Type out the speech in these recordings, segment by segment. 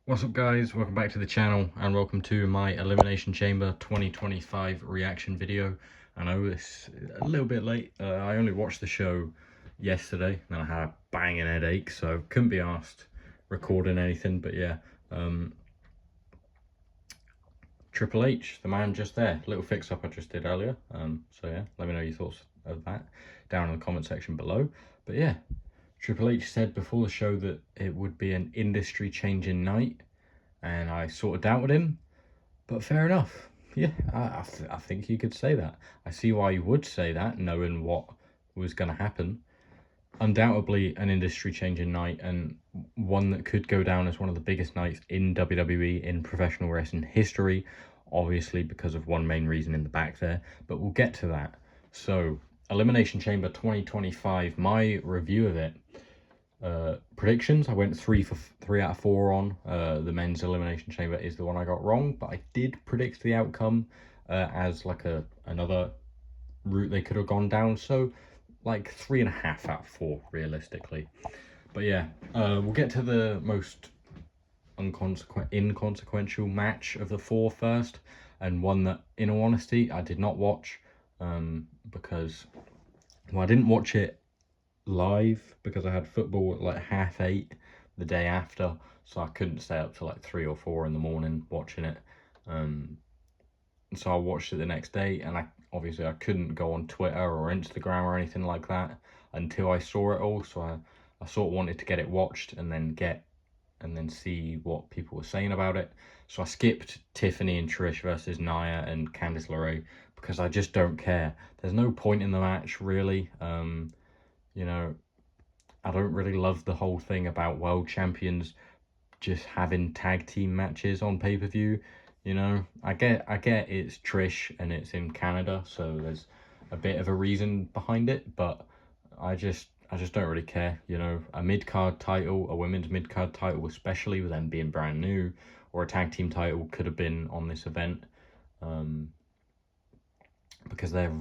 What's up guys, welcome back to the channel and welcome to my Elimination Chamber 2025 reaction video. I know it's a little bit late, I only watched the show yesterday and I had a banging headache, so couldn't be asked recording anything. But yeah, Triple H, the man just there, little fix up I just did earlier. So yeah, let me know your thoughts of that down in the comment section below. But yeah, Triple H said before the show that it would be an industry changing night, and I sort of doubted him, but fair enough. Yeah, I think you could say that. I see why you would say that, knowing what was going to happen. Undoubtedly an industry-changing night, and one that could go down as one of the biggest nights in WWE, in professional wrestling history, obviously because of one main reason in the back there, but we'll get to that. So, Elimination Chamber 2025, my review of it. Predictions, I went 3 out of 4 on. The men's Elimination Chamber is the one I got wrong, but I did predict the outcome as like another route they could have gone down. So like 3.5 out of 4 realistically. But yeah, we'll get to the most inconsequential match of the 4 first, and one that, in all honesty, I did not watch because, well, I didn't watch it live because I had football at like 8:30 the day after, so I couldn't stay up till like 3 or 4 in the morning watching it. So I watched it the next day, and I couldn't go on Twitter or Instagram or anything like that until I saw it all. So I sort of wanted to get it watched and then see what people were saying about it. So I skipped Tiffany and Trish versus Nia and Candice LeRae because I just don't care. There's no point in the match really. You know, I don't really love the whole thing about world champions just having tag team matches on pay-per-view. You know, I get it's Trish and it's in Canada, so there's a bit of a reason behind it, but I just don't really care. You know, a mid-card title, a women's mid-card title, especially with them being brand new, or a tag team title could have been on this event, because they're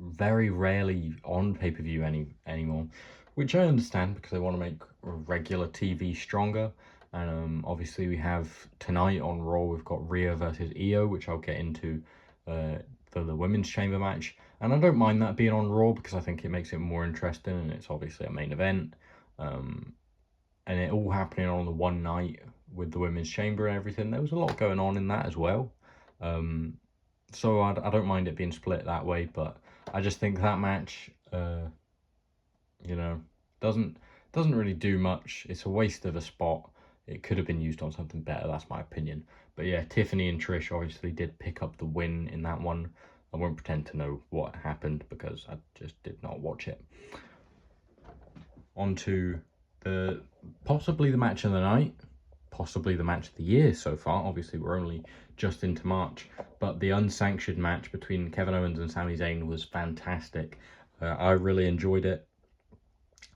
very rarely on pay-per-view anymore, which I understand because they want to make regular TV stronger. And obviously we have tonight on Raw, we've got Rhea versus Io, which I'll get into for the women's chamber match. And I don't mind that being on Raw because I think it makes it more interesting, and it's obviously a main event. And it all happening on the one night with the women's chamber and everything. There was a lot going on in that as well. So I don't mind it being split that way, but I just think that match, you know, doesn't really do much. It's a waste of a spot. It could have been used on something better, that's my opinion. But yeah, Tiffany and Trish obviously did pick up the win in that one. I won't pretend to know what happened because I just did not watch it. On to possibly the match of the night, possibly the match of the year so far. Obviously, we're only just into March, but the unsanctioned match between Kevin Owens and Sami Zayn was fantastic. I really enjoyed it.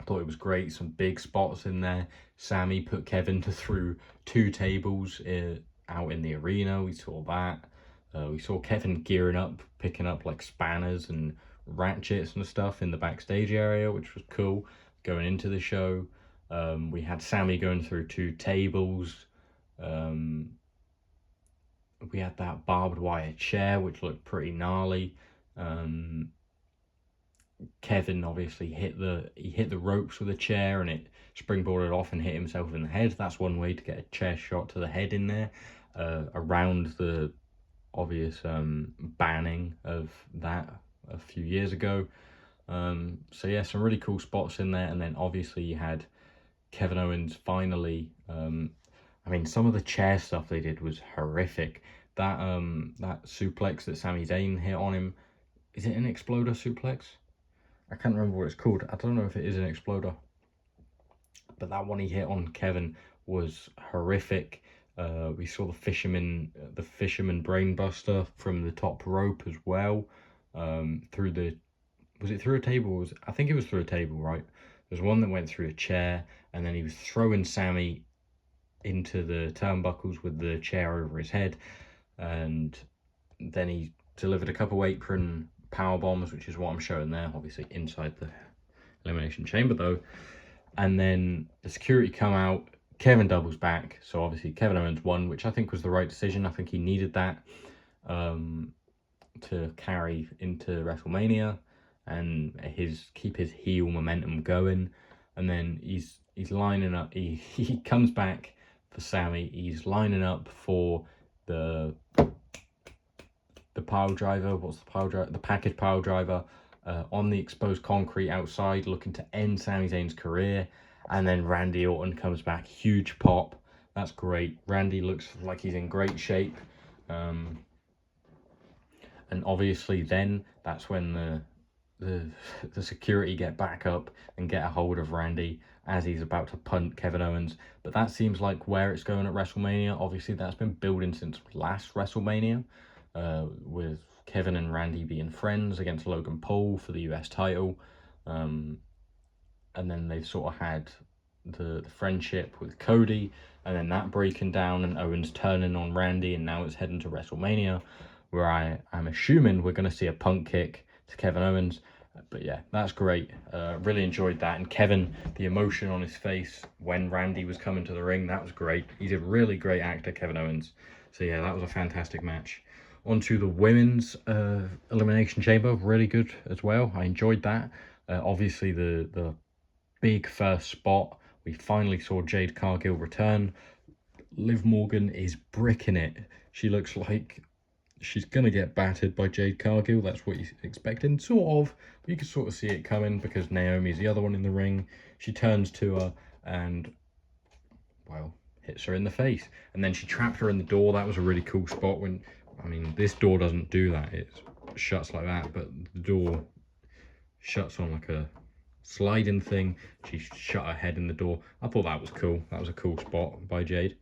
I thought it was great. Some big spots in there. Sami put Kevin through 2 tables out in the arena. We saw that. We saw Kevin gearing up, picking up like spanners and ratchets and stuff in the backstage area, which was cool going into the show. We had Sami going through 2 tables. We had that barbed wire chair, which looked pretty gnarly. Kevin obviously hit the ropes with a chair, and it springboarded off and hit himself in the head. That's one way to get a chair shot to the head in there, around the obvious banning of that a few years ago. So yeah, some really cool spots in there. And then obviously you had Kevin Owens finally, I mean, some of the chair stuff they did was horrific. That suplex that Sami Zayn hit on him, is it an exploder suplex? I can't remember what it's called. I don't know if it is an exploder, but that one he hit on Kevin was horrific. We saw the fisherman brainbuster from the top rope as well. Was it through a table? I think it was through a table, right? There's one that went through a chair, and then he was throwing Sami into the turnbuckles with the chair over his head, and then he delivered a couple apron power bombs, which is what I'm showing there, obviously inside the Elimination Chamber though. And then the security come out, Kevin doubles back, so obviously Kevin Owens won, which I think was the right decision. I think he needed that to carry into WrestleMania and keep his heel momentum going. And then he's lining up. He comes back for Sammy. He's lining up for the pile driver. What's the pile driver? The package pile driver on the exposed concrete outside, looking to end Sami Zayn's career. And then Randy Orton comes back, huge pop. That's great. Randy looks like he's in great shape. And obviously then that's when the security get back up and get a hold of Randy as he's about to punt Kevin Owens. But that seems like where it's going at WrestleMania. Obviously that's been building since last WrestleMania, with Kevin and Randy being friends against Logan Paul for the US title. And then they've sort of had the friendship with Cody, and then that breaking down and Owens turning on Randy, and now it's heading to WrestleMania, where I'm assuming we're going to see a Punk kick to Kevin Owens. But yeah, that's great. Really enjoyed that. And Kevin, the emotion on his face when Randy was coming to the ring, that was great. He's a really great actor, Kevin Owens. So yeah, that was a fantastic match. On to the women's Elimination Chamber, really good as well. I enjoyed that. Obviously, the big first spot, we finally saw Jade Cargill return. Liv Morgan is bricking it. She looks like she's going to get battered by Jade Cargill. That's what you're expecting, sort of. But you can sort of see it coming because Naomi's the other one in the ring. She turns to her and, well, hits her in the face. And then she trapped her in the door. That was a really cool spot. When, I mean, this door doesn't do that. It shuts like that, but the door shuts on like a sliding thing. She shut her head in the door. I thought that was cool. That was a cool spot by Jade.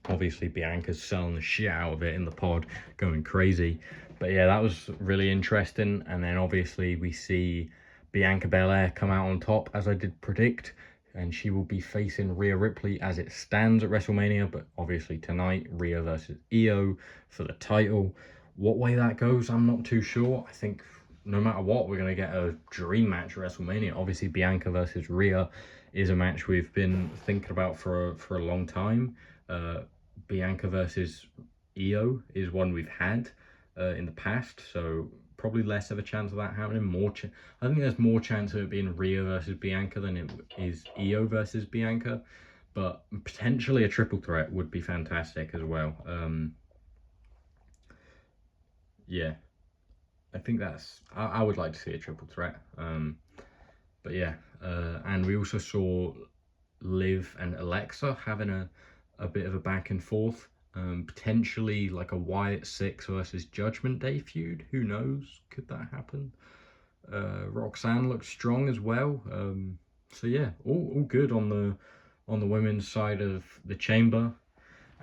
Obviously Bianca's selling the shit out of it in the pod, going crazy. But yeah, that was really interesting. And then obviously we see Bianca Belair come out on top, as I did predict, and she will be facing Rhea Ripley as it stands at WrestleMania. But obviously tonight, Rhea versus Io for the title. What way that goes, I'm not too sure. I think no matter what, we're going to get a dream match at WrestleMania. Obviously, Bianca versus Rhea is a match we've been thinking about for a long time. Bianca versus Io is one we've had in the past, so probably less of a chance of that happening. I think there's more chance of it being Rhea versus Bianca than it is Io versus Bianca, but potentially a triple threat would be fantastic as well. Yeah. I think I would like to see a triple threat. But yeah, and we also saw Liv and Alexa having a bit of a back and forth. Potentially like a Wyatt Six versus Judgment Day feud. Who knows? Could that happen? Roxanne looks strong as well. So yeah, all good on the women's side of the chamber.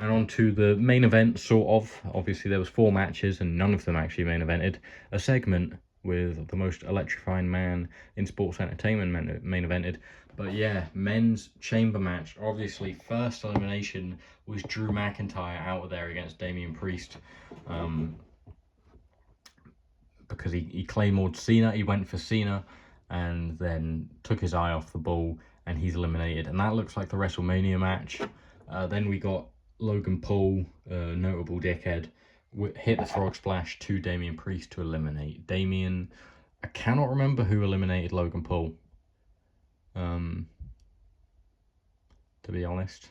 And on to the main event, sort of. Obviously, there was 4 matches, and none of them actually main evented. A segment with the most electrifying man in sports entertainment main evented. But yeah, men's chamber match. Obviously, first elimination was Drew McIntyre out of there against Damian Priest. Because he claymored Cena. He went for Cena and then took his eye off the ball, and he's eliminated. And that looks like the WrestleMania match. Then we got Logan Paul, notable dickhead, hit the frog splash to Damian Priest to eliminate Damian. I cannot remember who eliminated Logan Paul. To be honest,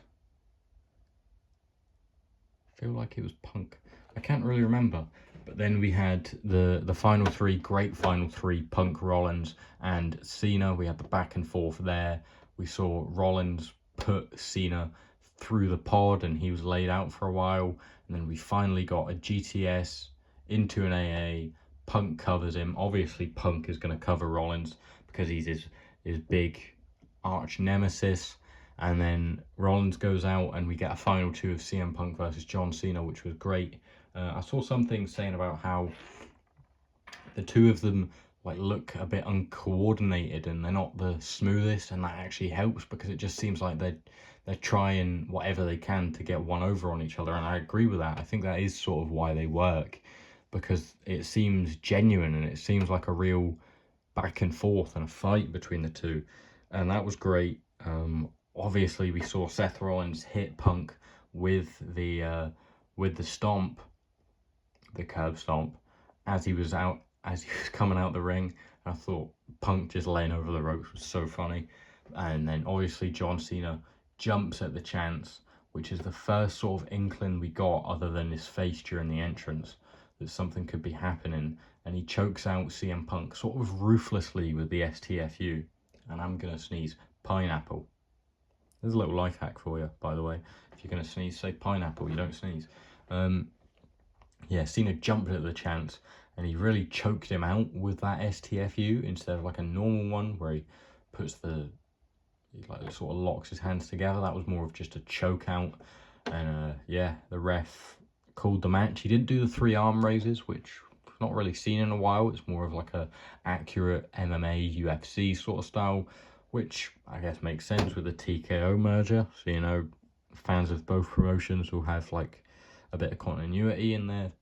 I feel like it was Punk. I can't really remember. But then we had the final 3, great final 3, Punk, Rollins, and Cena. We had the back and forth there. We saw Rollins put Cena through the pod and he was laid out for a while, and then we finally got a GTS into an AA. Punk covers him. Obviously Punk is going to cover Rollins because he's his big arch nemesis, and then Rollins goes out and we get a final 2 of CM Punk versus John Cena, which was great. I saw something saying about how the two of them like look a bit uncoordinated and they're not the smoothest, and that actually helps because it just seems like they're trying whatever they can to get one over on each other, and I agree with that. I think that is sort of why they work, because it seems genuine and it seems like a real back and forth and a fight between the two, and that was great. obviously we saw Seth Rollins hit Punk with the stomp, the curb stomp, as he was coming out the ring. And I thought Punk just laying over the ropes was so funny. And then obviously John Cena jumps at the chance, which is the first sort of inkling we got, other than his face during the entrance, that something could be happening. And he chokes out CM Punk sort of ruthlessly with the STFU. And I'm gonna sneeze, pineapple. There's a little life hack for you, by the way. If you're gonna sneeze, say pineapple. You don't sneeze. Yeah, Cena jumped at the chance and he really choked him out with that STFU instead of like a normal one where he puts he like sort of locks his hands together. That was more of just a choke out. And yeah, the ref called the match. He didn't do the 3 arm raises, which I've not really seen in a while. It's more of like a accurate MMA UFC sort of style, which I guess makes sense with the TKO merger. So, you know, fans of both promotions will have like a bit of continuity in their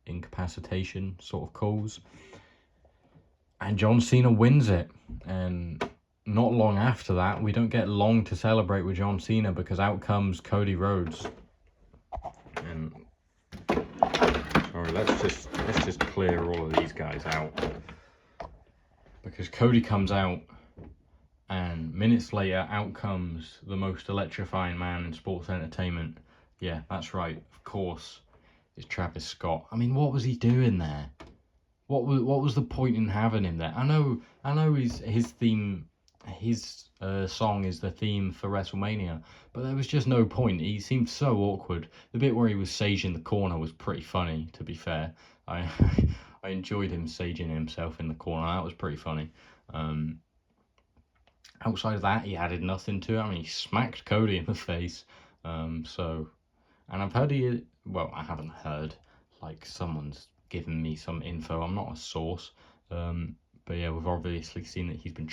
incapacitation sort of calls. And John Cena wins it. And not long after that, we don't get long to celebrate with John Cena, because out comes Cody Rhodes. And sorry, let's just clear all of these guys out, because Cody comes out, and minutes later, out comes the most electrifying man in sports entertainment. Yeah, that's right, of course, it's Travis Scott. I mean, what was he doing there? What was the point in having him there? I know his theme, his song is the theme for WrestleMania, but there was just no point. He seemed so awkward. The bit where he was saging the corner was pretty funny, to be fair. I I enjoyed him saging himself in the corner. That was pretty funny. Outside of that, he added nothing to it. I mean, he smacked Cody in the face. So, and I've heard I haven't heard, like someone's given me some info. I'm not a source. But yeah, we've obviously seen that he's been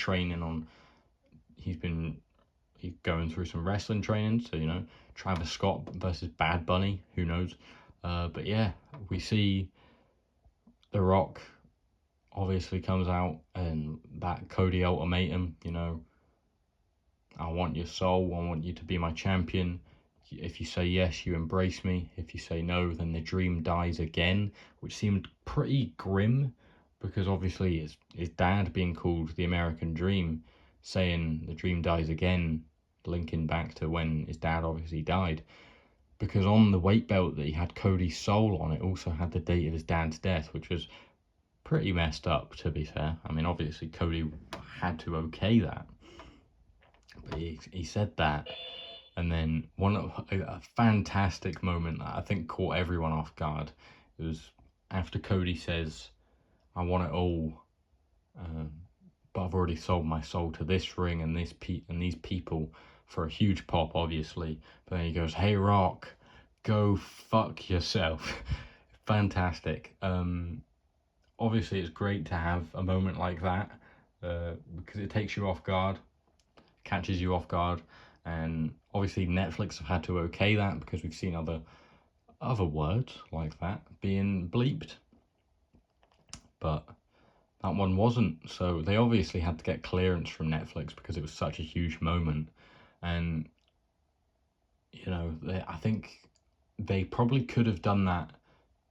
he's going through some wrestling training. So, you know, Travis Scott versus Bad Bunny, who knows? But yeah, we see The Rock obviously comes out, and that Cody ultimatum, you know, I want your soul, I want you to be my champion. If you say yes, you embrace me. If you say no, then the dream dies again, which seemed pretty grim, because obviously his dad being called the American Dream, saying the dream dies again, linking back to when his dad obviously died. Because on the weight belt that he had Cody's soul on, it also had the date of his dad's death, which was pretty messed up, to be fair. I mean, obviously Cody had to okay that, but he said that. And then a fantastic moment that I think caught everyone off guard. It was after Cody says, "I want it all, but I've already sold my soul to this ring and these people," for a huge pop, obviously. But then he goes, "Hey Rock, go fuck yourself." Fantastic. Obviously it's great to have a moment like that, because it takes you off guard, catches you off guard. And obviously Netflix have had to okay that, because we've seen other words like that being bleeped, but that one wasn't. So they obviously had to get clearance from Netflix, because it was such a huge moment. And you know, I think they probably could have done that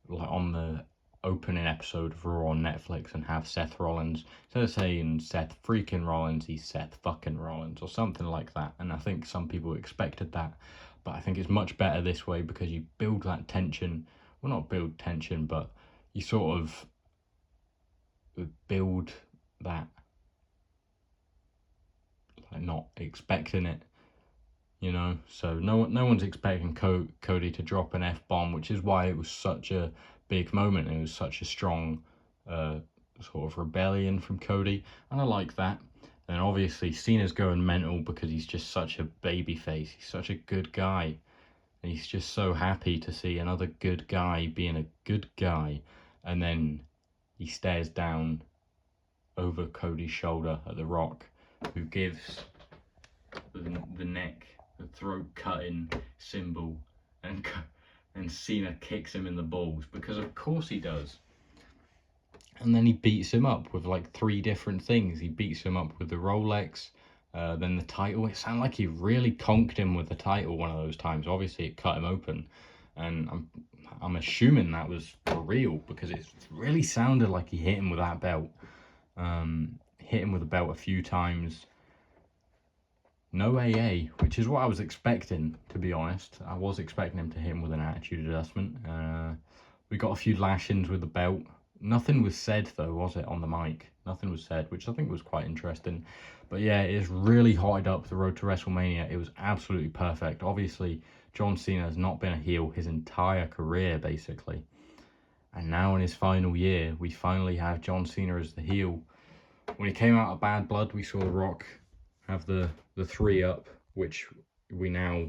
like on the opening episode of Raw on Netflix, and have Seth Rollins, instead of saying Seth freaking Rollins, he's Seth fucking Rollins or something like that. And I think some people expected that, but I think it's much better this way, because you build that tension. Well, not build tension, but you sort of build that, like, not expecting it, you know. So no one's expecting Cody to drop an F-bomb, which is why it was such a big moment. It was such a strong sort of rebellion from Cody, and I like that. And obviously Cena's going mental, because he's just such a baby face. He's such a good guy, and he's just so happy to see another good guy being a good guy. And then he stares down over Cody's shoulder at The Rock, who gives the neck, the throat cutting symbol, and Cena kicks him in the balls, because of course he does. And then he beats him up with like 3 different things. He beats him up with the Rolex, Then the title, it sounded like he really conked him with the title one of those times. Obviously, it cut him open, and I'm assuming that was for real because it really sounded like he hit him with that belt. Hit him with the belt a few times. No AA, which is what I was expecting, to be honest. I was expecting him to hit him with an attitude adjustment. We got a few lashings with the belt. Nothing was said, though, was it, on the mic? Nothing was said, which I think was quite interesting. But yeah, it's really hotted up the road to WrestleMania. It was absolutely perfect. Obviously, John Cena has not been a heel his entire career, basically. And now in his final year, we finally have John Cena as the heel. When he came out of Bad Blood, we saw The Rock have the 3-up, which we now,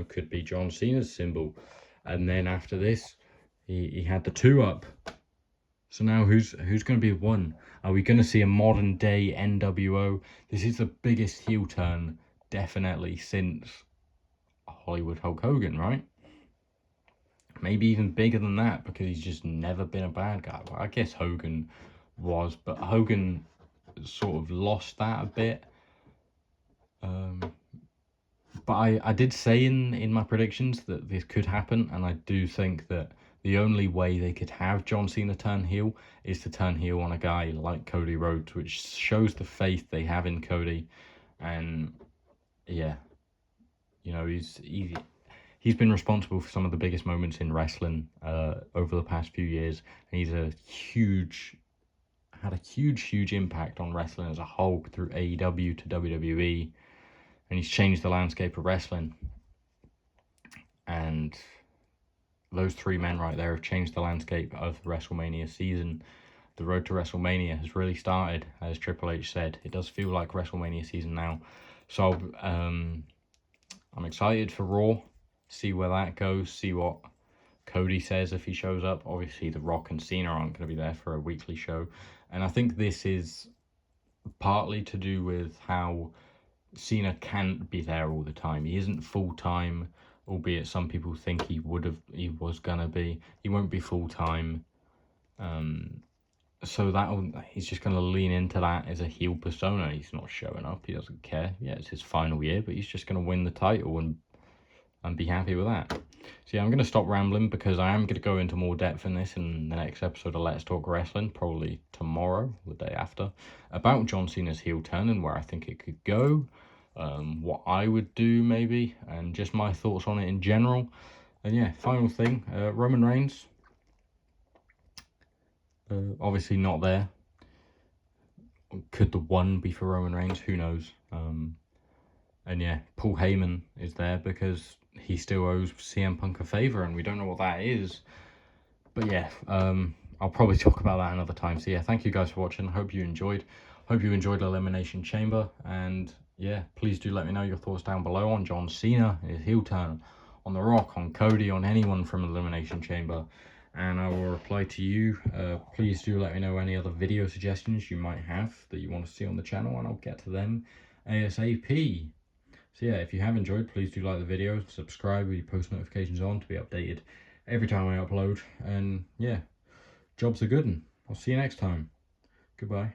could be John Cena's symbol. And then after this, he had the 2-up. So now who's going to be one? Are we going to see a modern day NWO? This is the biggest heel turn, definitely, since Hollywood Hulk Hogan, right? Maybe even bigger than that, because he's just never been a bad guy. Well, I guess Hogan was, but Hogan sort of lost that a bit. But I did say in my predictions that this could happen, and I do think that the only way they could have John Cena turn heel is to turn heel on a guy like Cody Rhodes, which shows the faith they have in Cody. And yeah, he's been responsible for some of the biggest moments in wrestling over the past few years, and he's had a huge impact on wrestling as a whole through AEW to WWE, and he's changed the landscape of wrestling. And those three men right there have changed the landscape of the WrestleMania season. The road to WrestleMania has really started, as Triple H said. It does feel like WrestleMania season now. So I'm excited for Raw, see where that goes, see what Cody says if he shows up. Obviously, The Rock and Cena aren't going to be there for a weekly show. And I think this is partly to do with how Cena can't be there all the time. He isn't full-time, albeit some people think he was gonna be. He won't be full-time. So he's just gonna lean into that as a heel persona. He's not showing up. He doesn't care. Yeah, it's his final year, but he's just gonna win the title and be happy with that. So yeah, I'm going to stop rambling because I am going to go into more depth in this in the next episode of Let's Talk Wrestling, probably tomorrow, the day after, about John Cena's heel turn and where I think it could go, what I would do maybe, and just my thoughts on it in general. And yeah, final thing, Roman Reigns, obviously not there. Could the 1 be for Roman Reigns? Who knows? And yeah, Paul Heyman is there because he still owes CM Punk a favor, and we don't know what that is. But yeah, I'll probably talk about that another time. So yeah, thank you guys for watching. Hope you enjoyed. Hope you enjoyed Elimination Chamber. And yeah, please do let me know your thoughts down below on John Cena, his heel turn, on The Rock, on Cody, on anyone from Elimination Chamber. And I will reply to you. Please do let me know any other video suggestions you might have that you want to see on the channel, and I'll get to them ASAP. So yeah, if you have enjoyed, please do like the video, subscribe with your post notifications on to be updated every time I upload. And yeah, jobs are good, and I'll see you next time. Goodbye.